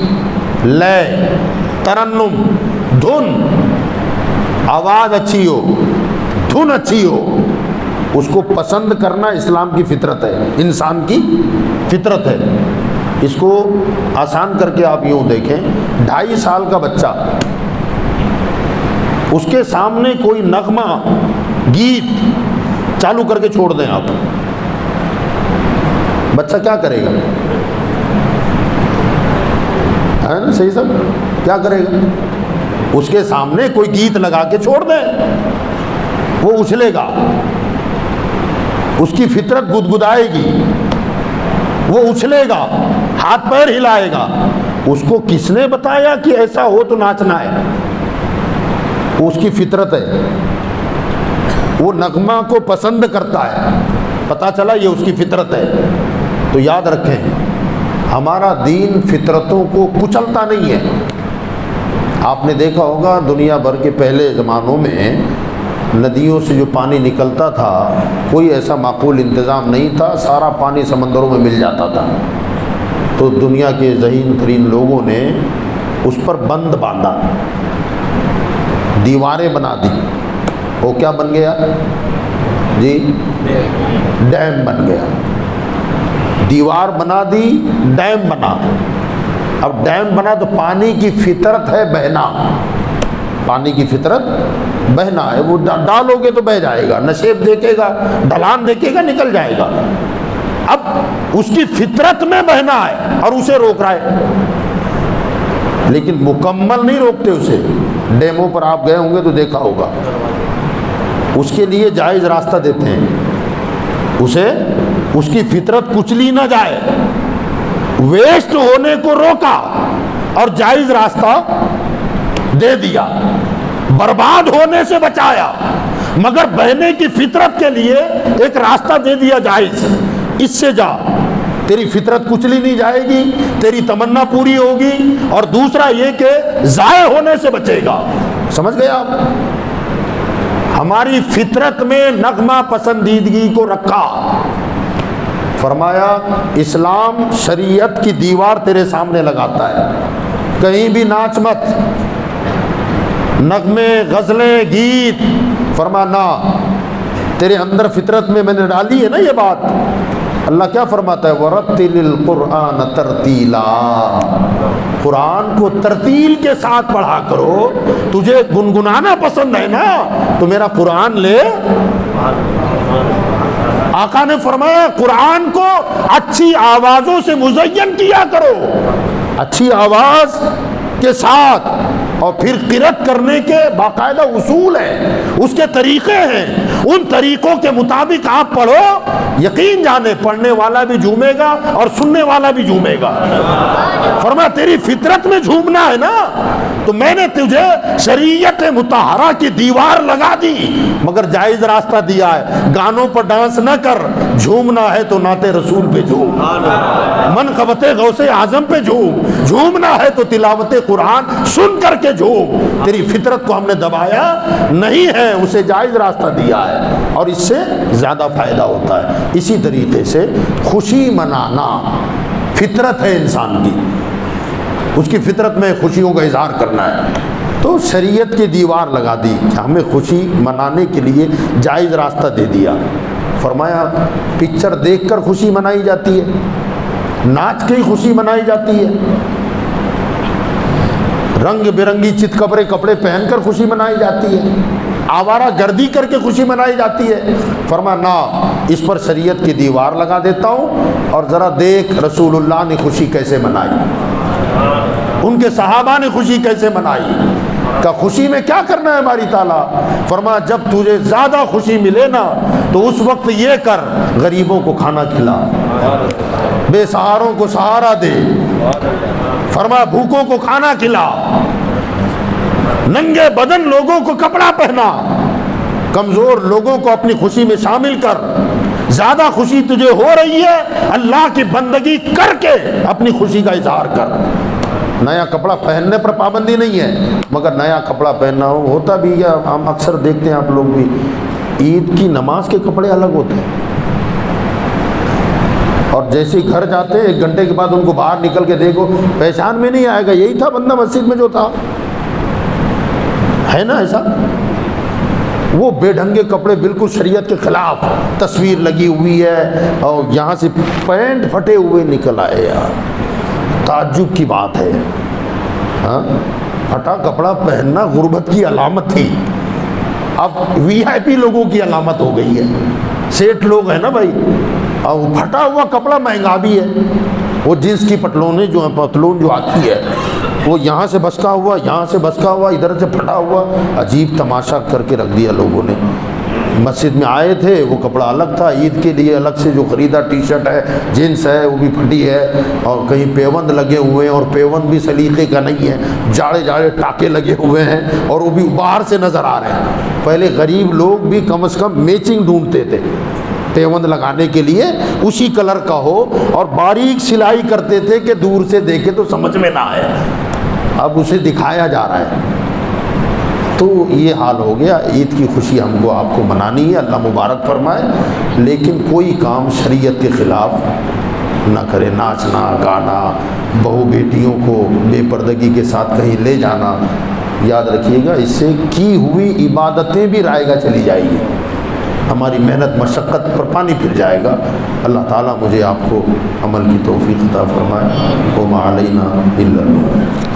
لے، ترنم، دھن، آواز اچھی ہو، دھن اچھی ہو، اس کو پسند کرنا اسلام کی فطرت ہے، انسان کی فطرت ہے۔ اس کو آسان کر کے آپ یوں دیکھیں، 2.5 سال کا بچہ، اس کے سامنے کوئی نغمہ گیت چالو کر کے چھوڑ دیں آپ، بچہ کیا کرے گا؟ ہے نا صحیح سب؟ کیا کرے گا؟ اس کے سامنے کوئی گیت لگا کے چھوڑ دیں، وہ اچھلے گا، اس کی فطرت گدگدائے گی، وہ اچھلے گا، ہاتھ پیر ہلائے گا۔ اس کو کس نے بتایا کہ ایسا ہو تو ناچنا ہے؟ اس کی فطرت ہے، وہ نغمہ کو پسند کرتا ہے، پتہ چلا یہ اس کی فطرت ہے۔ تو یاد رکھیں ہمارا دین فطرتوں کو کچلتا نہیں ہے۔ آپ نے دیکھا ہوگا دنیا بھر کے پہلے زمانوں میں ندیوں سے جو پانی نکلتا تھا کوئی ایسا معقول انتظام نہیں تھا، سارا پانی سمندروں میں مل جاتا تھا۔ تو دنیا کے ذہین ترین لوگوں نے اس پر بند باندھا، دیواریں بنا دی، وہ کیا بن گیا جی؟ ڈیم بن گیا۔ دیوار بنا دی، ڈیم بنا۔ اب ڈیم بنا تو پانی کی فطرت ہے بہنا، پانی کی فطرت بہنا ہے، وہ ڈالو گے تو بہہ جائے گا، نشیب دیکھے گا، ڈھلان دیکھے گا، نکل جائے گا۔ اب اس کی فطرت میں بہنا ہے اور اسے روک رہا ہے، لیکن مکمل نہیں روکتے اسے۔ ڈیموں پر آپ گئے ہوں گے تو دیکھا ہوگا، اس کے لیے جائز راستہ دیتے ہیں، اسے اس کی فطرت کچلی نہ جائے، ویسٹ ہونے کو روکا اور جائز راستہ دے دیا، برباد ہونے سے بچایا، مگر بہنے کی فطرت کے لیے ایک راستہ دے دیا جائز، اس سے جا، تیری فطرت کچلی نہیں جائے گی، تیری تمنا پوری ہوگی، اور دوسرا یہ کہ ضائع ہونے سے بچے گا۔ سمجھ گئے آپ؟ ہماری فطرت میں نغمہ پسندیدگی کو رکھا، فرمایا اسلام شریعت کی دیوار تیرے سامنے لگاتا ہے، کہیں بھی ناچ مت، نغمے، غزلیں، گیت، فرمایا نہ، تیرے اندر فطرت میں نے ڈالی ہے نا یہ بات۔ اللہ کیا فرماتا ہے؟ وَرَتِّلِ الْقُرْآنَ تَرْتِيلًا، قرآن کو ترتیل کے ساتھ پڑھا کرو۔ تجھے گنگنانا پسند ہے نا تو میرا قرآن لے۔ آقا نے فرمایا قرآن کو اچھی آوازوں سے مزین کیا کرو، اچھی آواز کے ساتھ، اور پھر قرأت کرنے کے باقاعدہ اصول ہیں، اس کے طریقے ہیں، ان طریقوں کے مطابق آپ پڑھو، یقین جانے پڑھنے والا بھی جھومے گا اور سننے والا بھی جھومے گا۔ فرمایا تیری فطرت میں جھومنا ہے نا تو میں نے تجھے شریعت مطہرہ کی دیوار لگا دی، مگر جائز راستہ دیا ہے، گانوں پر ڈانس نہ کر، جھومنا ہے تو نعت رسول پہ جھوم، منقبت غوث اعظم پہ جھوم، جھومنا ہے تو تلاوت قرآن سن کر کے جھوم۔ تیری فطرت کو ہم نے دبایا نہیں ہے، اسے جائز راستہ دیا ہے۔ ہے اور اس سے زیادہ فائدہ ہوتا ہے۔ اسی طریقے سے خوشی منانا فطرت ہے انسان کی، اس کی فطرت میں خوشیوں کا اظہار کرنا ہے، تو شریعت کی دیوار لگا دی کہ ہمیں خوشی منانے کے لیے جائز راستہ دے دیا۔ فرمایا پکچر دیکھ کر خوشی منائی جاتی ہے، ناچ کے ہی خوشی منائی جاتی ہے، رنگ برنگی چت کبرے کپڑے پہن کر خوشی منائی جاتی ہے، آوارہ گردی کر کے خوشی منائی جاتی ہے۔ فرمایا نہ، اس پر شریعت کی دیوار لگا دیتا ہوں، اور ذرا دیکھ رسول اللہ نے خوشی کیسے منائی، ان کے صحابہ نے خوشی کیسے منائی، کہ خوشی میں کیا کرنا ہے ہماری تعالیٰ؟ فرمایا جب تجھے زیادہ خوشی ملے نا تو اس وقت یہ کر، غریبوں کو کھانا کھلا، بے سہاروں کو سہارا دے، فرمایا بھوکوں کو کھانا کھلا، ننگے بدن لوگوں کو کپڑا پہنا، کمزور لوگوں کو اپنی خوشی میں شامل کر۔ زیادہ خوشی تجھے ہو رہی ہے، اللہ کی بندگی کر کے اپنی خوشی کا اظہار کر۔ نیا کپڑا پہننے پر پابندی نہیں ہے، مگر نیا کپڑا پہننا ہوتا بھی ہے، ہم اکثر دیکھتے ہیں، آپ لوگ بھی، عید کی نماز کے کپڑے الگ ہوتے ہیں، اور جیسے ہی گھر جاتے ہیں 1 گھنٹے کے بعد ان کو باہر نکل کے دیکھو، پہچان میں نہیں آئے گا یہی تھا بندہ مسجد میں جو تھا، ہے نا ایسا؟ وہ بے ڈھنگے کپڑے بالکل شریعت کے خلاف، تصویر لگی ہوئی ہے اور یہاں سے پینٹ پھٹے ہوئے نکل آئے، یار تعجب کی بات ہے۔ ہاں، پھٹا کپڑا پہننا غربت کی علامت تھی، اب وی آئی پی لوگوں کی علامت ہو گئی ہے، سیٹ لوگ ہیں نا بھائی، اور پھٹا ہوا کپڑا مہنگا بھی ہے، وہ جینس کی پتلونیں جو ہیں، پتلون جو آتی ہے وہ یہاں سے بسکا ہوا، یہاں سے بسکا ہوا، ادھر سے پھٹا ہوا، عجیب تماشا کر کے رکھ دیا لوگوں نے۔ مسجد میں آئے تھے، وہ کپڑا الگ تھا، عید کے لیے الگ سے جو خریدا ٹی شرٹ ہے، جینس ہے، وہ بھی پھٹی ہے، اور کہیں پیوند لگے ہوئے ہیں، اور پیوند بھی سلیقے کا نہیں ہے، جاڑے جاڑے ٹاکے لگے ہوئے ہیں، اور وہ بھی باہر سے نظر آ رہے ہیں۔ پہلے غریب لوگ بھی کم از کم میچنگ ڈھونڈتے تھے، پیوند لگانے کے لیے اسی کلر کا ہو، اور باریک سلائی کرتے تھے کہ دور سے دیکھے تو سمجھ میں نہ آئے، اب اسے دکھایا جا رہا ہے۔ تو یہ حال ہو گیا۔ عید کی خوشی ہم کو آپ کو منانی ہے، اللہ مبارک فرمائے، لیکن کوئی کام شریعت کے خلاف نہ کرے، ناچنا گانا، بہو بیٹیوں کو بے پردگی کے ساتھ کہیں لے جانا، یاد رکھیے گا اس سے کی ہوئی عبادتیں بھی رائے گا چلی جائے گی، ہماری محنت مشقت پر پانی پھر جائے گا۔ اللہ تعالیٰ مجھے آپ کو عمل کی توفیق عطا فرمائے۔ وما علینا الا البلاغ۔